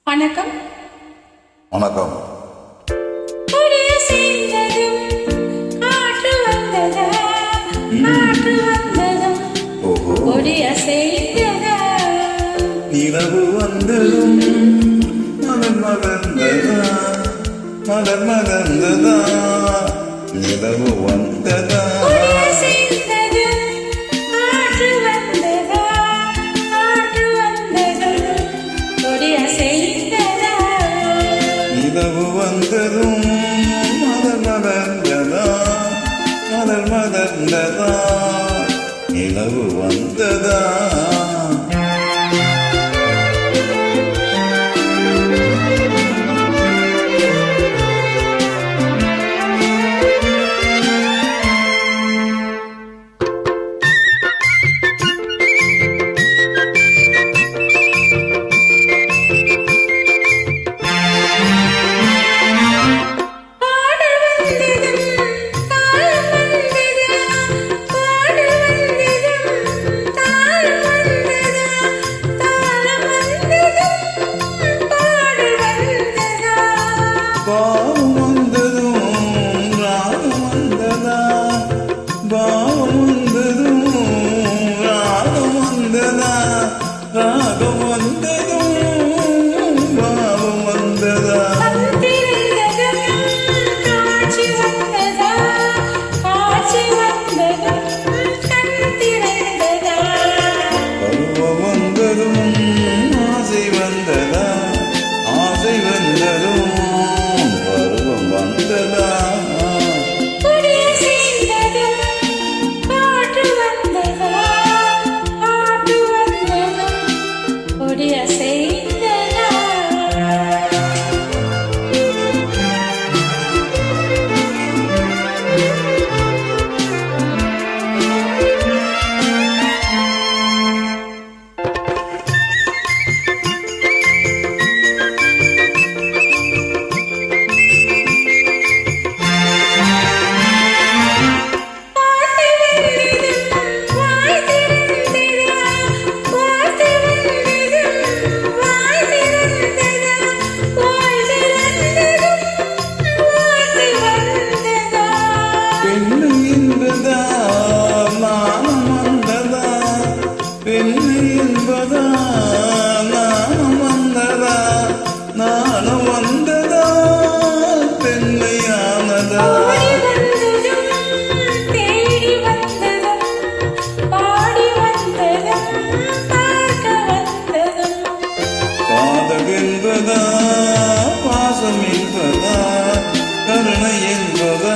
வணக்கம். வணக்கம். நிலவு வந்ததும் மலர் மலர்ந்ததா, மலர் மலர்ந்ததா, நிலவு வந்ததா, நிலவு வந்ததும் மலர் மலர்ந்ததா, மலர் மலர்ந்ததா, நிலவு வந்ததா. பாவம் வந்ததும் ராகம் வந்ததா, பாவம் வந்ததும் ராகம் வந்ததா, ராகம் வந்ததும் பாவம் வந்ததா. பருவம் வந்ததும் ஆசை வந்ததா, ஆசை வந்ததும் பருவம் வந்ததா. பெண்ணு என்பதா நாணம் வந்ததா, பெண்ணு என்பதா நாணம் வந்ததா, நாணம் வந்ததா, பெண்மையானதா. காதல் என்பதா, பாசம் என்பதா, கருணை என்பதா,